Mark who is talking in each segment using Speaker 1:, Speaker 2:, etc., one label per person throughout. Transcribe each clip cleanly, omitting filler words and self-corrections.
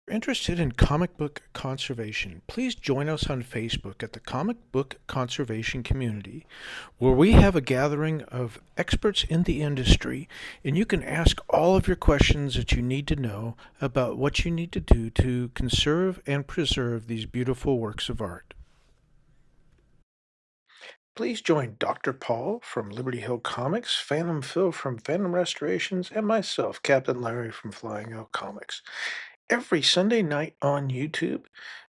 Speaker 1: If you're interested in comic book conservation, please join us on Facebook at the Comic Book Conservation Community, where we have a gathering of experts in the industry, and you can ask all of your questions that you need to know about what you need to do to conserve and preserve these beautiful works of art. Please join Dr. Paul from Liberty Hill Comics, Phantom Phil from Phantom Restorations, and myself, Captain Larry from Flying Owl Comics, every Sunday night on YouTube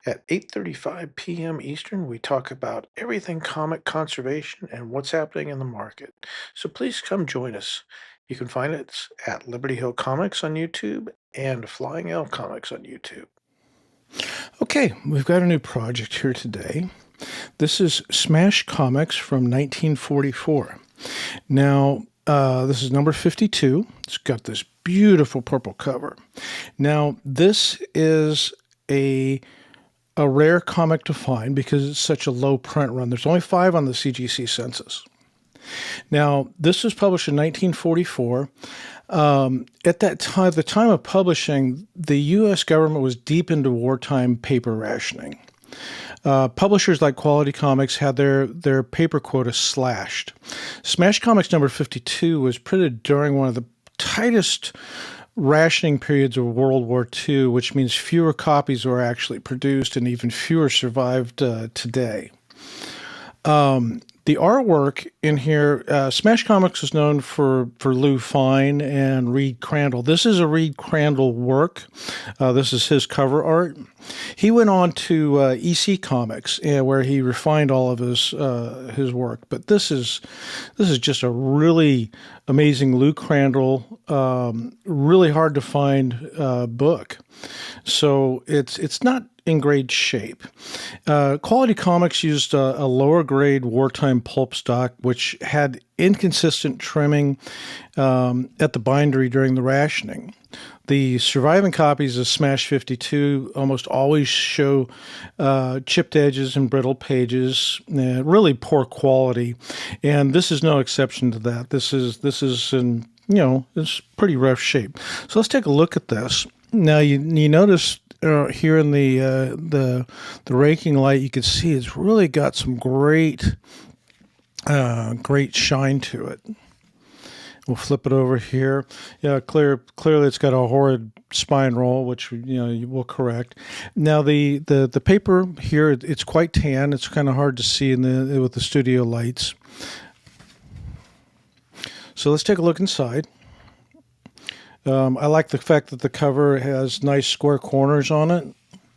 Speaker 1: at 8:35 p.m. Eastern. We talk about everything comic conservation and what's happening in the market. So please come join us. You can find us at Liberty Hill Comics on YouTube and Flying Owl Comics on YouTube. Okay, we've got a new project here today. This is Smash Comics from 1944. Now, this is number 52. It's got this beautiful purple cover. Now, this is a rare comic to find because it's such a low print run. There's only 5 on the CGC census. Now, this was published in 1944. At that time, the time of publishing, the U.S. government was deep into wartime paper rationing. Publishers like Quality Comics had their paper quota slashed. Smash Comics number 52 was printed during one of the tightest rationing periods of World War II, which means fewer copies were actually produced and even fewer survived today. The artwork in here, Smash Comics is known for Lou Fine and Reed Crandall. This is a Reed Crandall work. This is his cover art. He went on to EC Comics, where he refined all of his work. But this is just a really amazing Lou Crandall, really hard to find book. So it's not in great shape. Quality Comics used a lower grade wartime pulp stock, which had inconsistent trimming at the bindery during the rationing. The surviving copies of Smash 52 almost always show chipped edges and brittle pages, really poor quality, and this is no exception to that. This is in it's pretty rough shape. So let's take a look at this. Now you notice here in the raking light, you can see it's really got some great shine to it. We'll flip it over here. Yeah, clearly it's got a horrid spine roll, which you will correct. Now the paper here, it's quite tan. It's kind of hard to see with the studio lights. So let's take a look inside. I like the fact that the cover has nice square corners on it.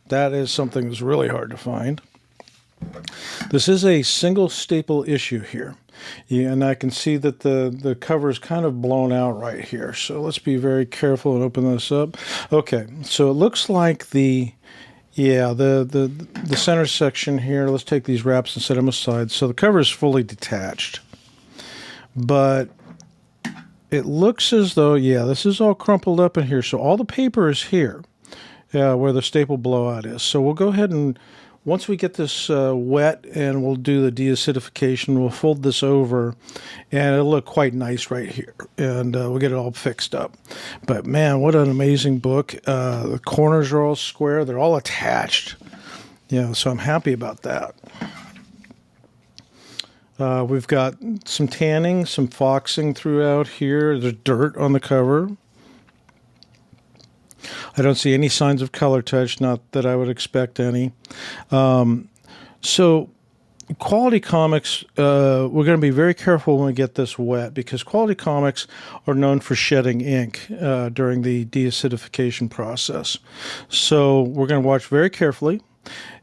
Speaker 1: That is something that's really hard to find. This is a single staple issue here. Yeah, and I can see that the cover is kind of blown out right here. So let's be very careful and open this up. Okay, so it looks like the center section here, let's take these wraps and set them aside. So the cover is fully detached. But it looks as though, this is all crumpled up in here. So all the paper is here, where the staple blowout is. So we'll go ahead and, once we get this wet and we'll do the deacidification, we'll fold this over and it'll look quite nice right here. And we'll get it all fixed up. But man, what an amazing book. The corners are all square. They're all attached. So I'm happy about that. We've got some tanning, some foxing throughout here. There's dirt on the cover. I don't see any signs of color touch, not that I would expect any. So Quality Comics, we're going to be very careful when we get this wet because Quality Comics are known for shedding ink during the deacidification process. So we're going to watch very carefully.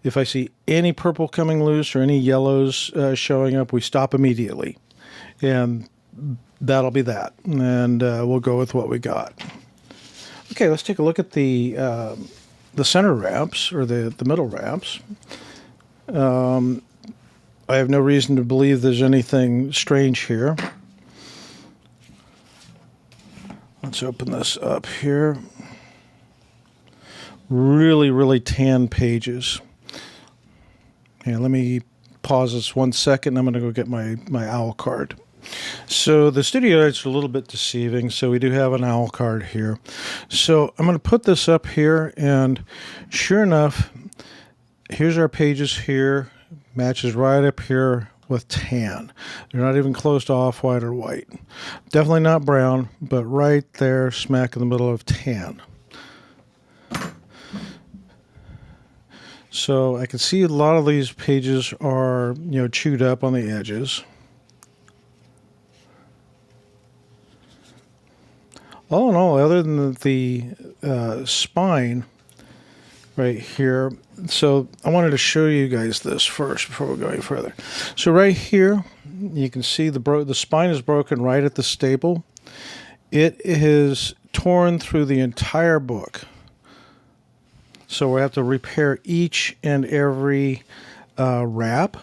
Speaker 1: If I see any purple coming loose or any yellows showing up, we stop immediately. And that'll be that. And we'll go with what we got. Okay, let's take a look at the center wraps, or the middle wraps. I have no reason to believe there's anything strange here. Let's open this up here. Really, really tan pages. And let me pause this 1 second. I'm going to go get my owl card.
Speaker 2: So the studio lights are a little bit deceiving, so we do have an owl card here. So I'm going to put this up here, and sure enough, here's our pages here. Matches right up here with tan. They're not even close to off-white or white. Definitely not brown, but right there, smack in the middle of tan. So I can see a lot of these pages are, chewed up on the edges. All in all, other than the spine right here, so I wanted to show you guys this first before we go any further. So right here, you can see the spine is broken right at the staple. It is torn through the entire book. So we have to repair each and every wrap.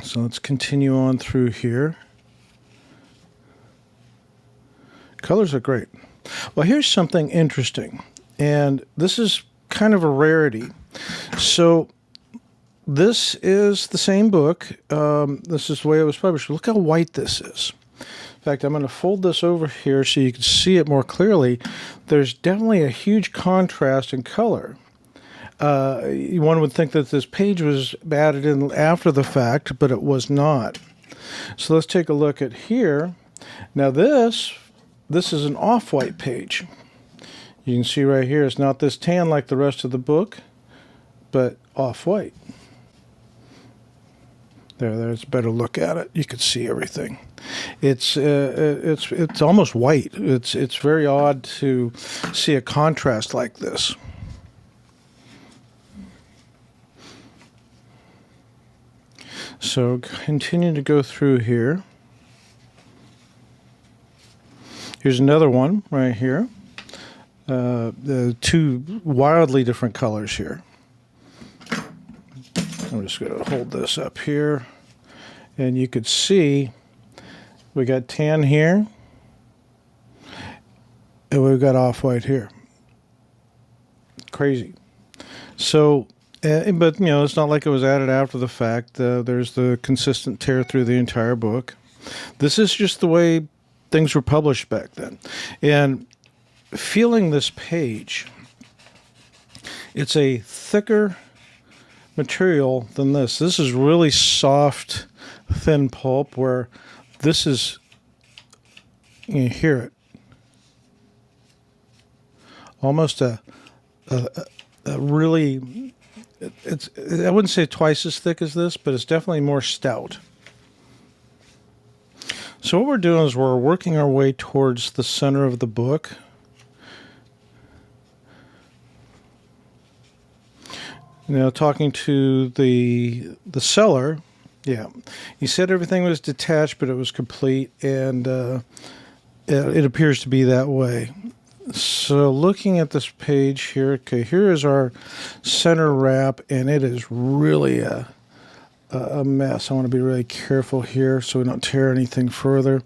Speaker 2: So let's continue on through here. Colors are great. Well, here's something interesting, and this is kind of a rarity. So this is the same book. This is the way it was published. Look how white this is. In fact, I'm going to fold this over here so you can see it more clearly. There's definitely a huge contrast in color. One would think that this page was added in after the fact, but it was not. So let's take a look at here. Now this is an off-white page. You can see right here, it's not this tan like the rest of the book, but off-white. There's a better look at it. You can see everything. It's almost white. It's very odd to see a contrast like this. So continue to go through here. Here's another one right here. The two wildly different colors here. I'm just going to hold this up here, and you could see we got tan here, and we've got off-white here. Crazy. So, but it's not like it was added after the fact. There's the consistent tear through the entire book. This is just the way things were published back then. And feeling this page, it's a thicker material than this. This is really soft, thin pulp, where this is, you hear it, almost a really, I wouldn't say twice as thick as this, but it's definitely more stout. So what we're doing is we're working our way towards the center of the book. Now, talking to the seller, yeah, he said everything was detached, but it was complete, and it appears to be that way. So looking at this page here, okay, here is our center wrap, and it is really a mess. I want to be really careful here so we don't tear anything further.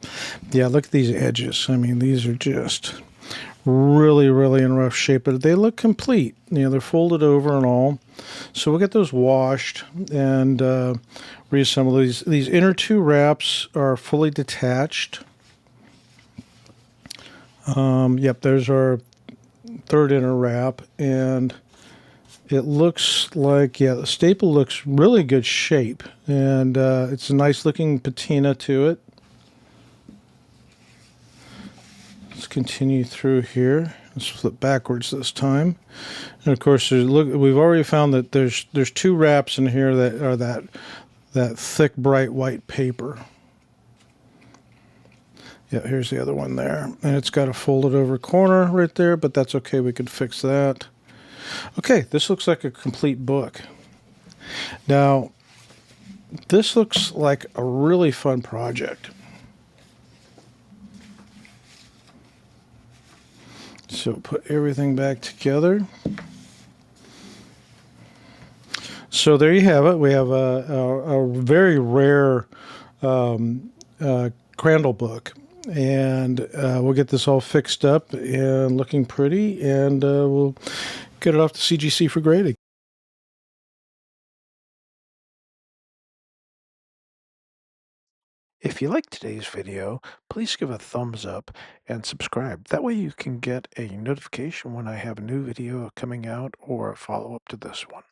Speaker 2: Yeah, look at these edges. I mean, these are just really, really in rough shape, but they look complete. They're folded over and all. So we'll get those washed and reassemble these. These inner two wraps are fully detached. Yep, there's our third inner wrap, and it looks like, yeah, the staple looks really good shape, and it's a nice looking patina to it. Let's continue through here. Let's flip backwards this time. And of course, we've already found that there's two wraps in here that are that thick, bright white paper. Yeah, here's the other one there. And it's got a folded over corner right there, but that's okay. We could fix that. Okay, this looks like a complete book. Now, this looks like a really fun project. So put everything back together. So there you have it. We have a very rare Crandall book. And we'll get this all fixed up and looking pretty, and we'll get it off to CGC for grading.
Speaker 1: If you liked today's video, please give a thumbs up and subscribe. That way you can get a notification when I have a new video coming out or a follow-up to this one.